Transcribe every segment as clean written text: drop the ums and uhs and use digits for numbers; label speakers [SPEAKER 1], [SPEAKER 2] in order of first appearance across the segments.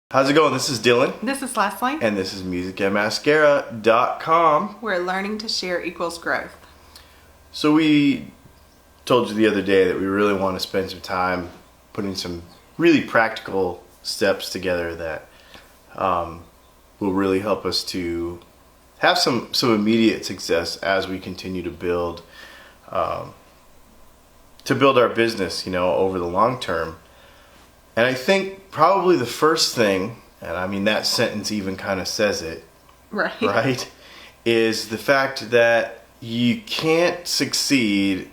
[SPEAKER 1] How's it going? This is Dylan.
[SPEAKER 2] This is Leslie.
[SPEAKER 1] And this is musicandmascara.com.
[SPEAKER 2] Where learning to share equals growth.
[SPEAKER 1] So we told you the other day that we really want to spend some time putting some really practical steps together that will really help us to have some immediate success as we continue to build our business, over the long term. And I think probably the first thing, and I mean that sentence even kind of says it, right, is the fact that you can't succeed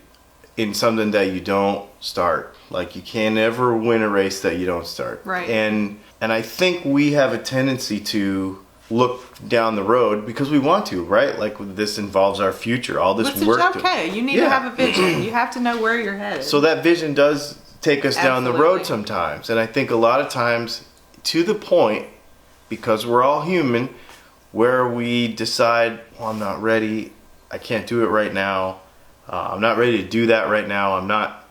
[SPEAKER 1] in something that you don't start. Like you can't ever win a race that you don't start.
[SPEAKER 2] Right.
[SPEAKER 1] And I think we have a tendency to look down the road because we want to, right? Like this involves our future, all this
[SPEAKER 2] Which
[SPEAKER 1] work.
[SPEAKER 2] It's okay. You need to have a vision. You have to know where you're headed.
[SPEAKER 1] So that vision does take us down the road
[SPEAKER 2] Absolutely.
[SPEAKER 1] sometimes. And I think a lot of times to the point, because we're all human, where we decide, well, I'm not ready. I can't do it right now. I'm not ready to do that right now. I'm not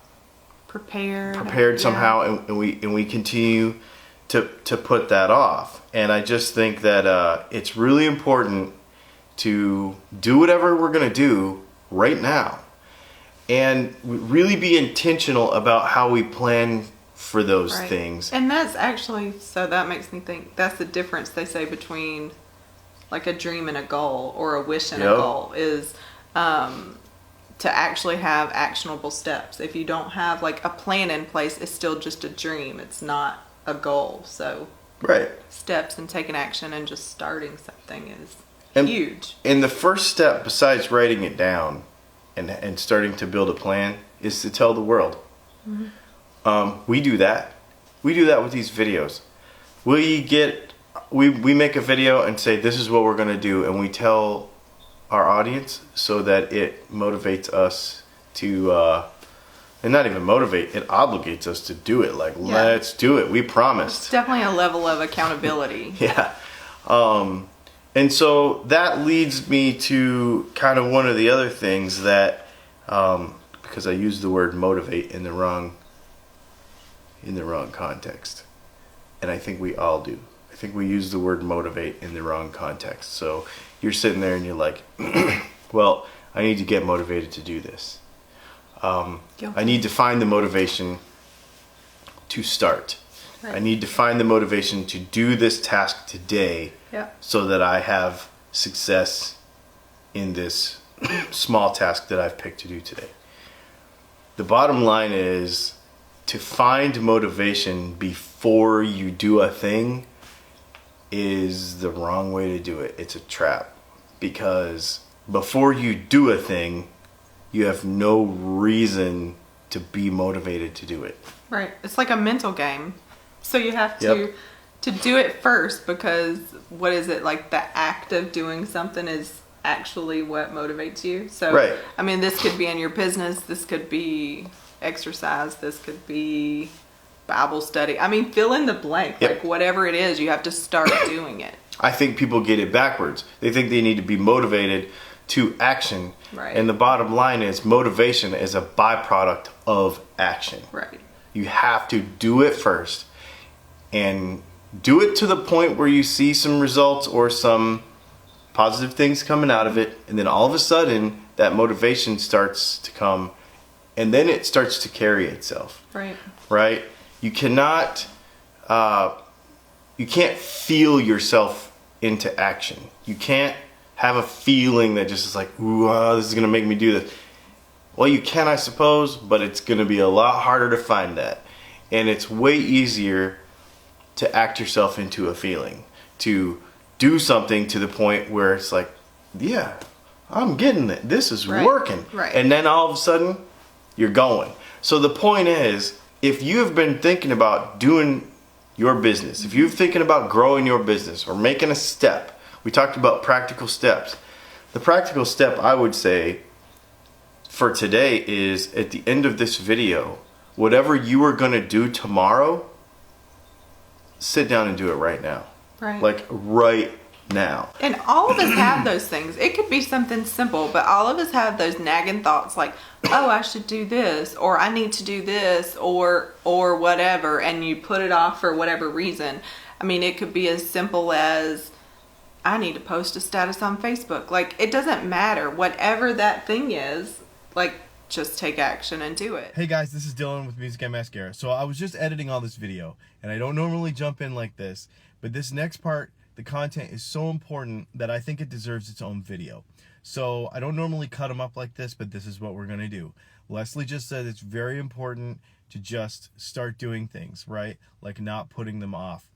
[SPEAKER 1] prepared somehow. And we continue to put that off. And I just think that it's really important to do whatever we're going to do right now. And really be intentional about how we plan for those things.
[SPEAKER 2] And that's actually, so that makes me think, that's the difference they say between like a dream and a goal, or a wish and a goal, is to actually have actionable steps. If you don't have like a plan in place, it's still just a dream. It's not a goal. So steps and taking action and just starting something is huge.
[SPEAKER 1] And the first step, besides writing it down, and starting to build a plan, is to tell the world. Mm-hmm. We do that. We do that with these videos. We make a video and say, this is what we're going to do, and we tell our audience so that it motivates us to, and not even motivate, it obligates us to do it. Like, let's do it. We promised.
[SPEAKER 2] It's definitely a level of accountability.
[SPEAKER 1] Yeah. And so that leads me to kind of one of the other things that, because I used the word motivate in the wrong context, and I think we all do. I think we use the word motivate in the wrong context. So you're sitting there and you're like, well, I need to get motivated to do this. I need to find the motivation to start. I need to find the motivation to do this task today so that I have success in this small task that I've picked to do today. The bottom line is, to find motivation before you do a thing is the wrong way to do it. It's a trap, because before you do a thing, you have no reason to be motivated to do it. Right.
[SPEAKER 2] It's like a mental game. So you have to do it first, because what is it, like the act of doing something is actually what motivates you. So I mean, this could be in your business, this could be exercise, this could be Bible study. I mean, fill in the blank. Like whatever it is, you have to start doing it.
[SPEAKER 1] I think people get it backwards. They think they need to be motivated to action.
[SPEAKER 2] Right.
[SPEAKER 1] And the bottom line is, motivation is a byproduct of action.
[SPEAKER 2] Right.
[SPEAKER 1] You have to do it first. And do it to the point where you see some results or some positive things coming out of it. And then all of a sudden, that motivation starts to come. And then it starts to carry itself. Right? You cannot, you can't feel yourself into action. You can't have a feeling that just is like, ooh, this is going to make me do this. Well, you can, I suppose, but it's going to be a lot harder to find that. And it's way easier to act yourself into a feeling, to do something to the point where it's like, yeah, I'm getting it. This is working. And then all of a sudden, you're going. So the point is, if you have been thinking about doing your business, if you're thinking about growing your business or making a step, we talked about practical steps. The practical step, I would say, for today is, at the end of this video, whatever you are going to do tomorrow, sit down and do it right now. Like right now.
[SPEAKER 2] And all of us have those things. It could be something simple, but all of us have those nagging thoughts like, oh, I should do this, or I need to do this, or whatever, and you put it off for whatever reason. I mean, it could be as simple as, I need to post a status on Facebook. Like, it doesn't matter. Whatever that thing is, like, just take action and do it.
[SPEAKER 1] Hey guys, this is Dylan with Music and Mascara. So I was just editing all this video, and I don't normally jump in like this, but this next part, the content is so important that I think it deserves its own video. So I don't normally cut them up like this, but this is what we're gonna do. Leslie just said it's very important to just start doing things, right? Like not putting them off.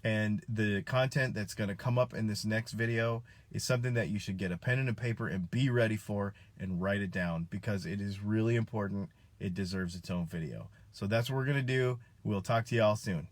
[SPEAKER 1] And the content that's going to come up in this next video is something that you should get a pen and a paper and be ready for and write it down, because it is really important. It deserves its own video. So that's what we're going to do. We'll talk to y'all soon.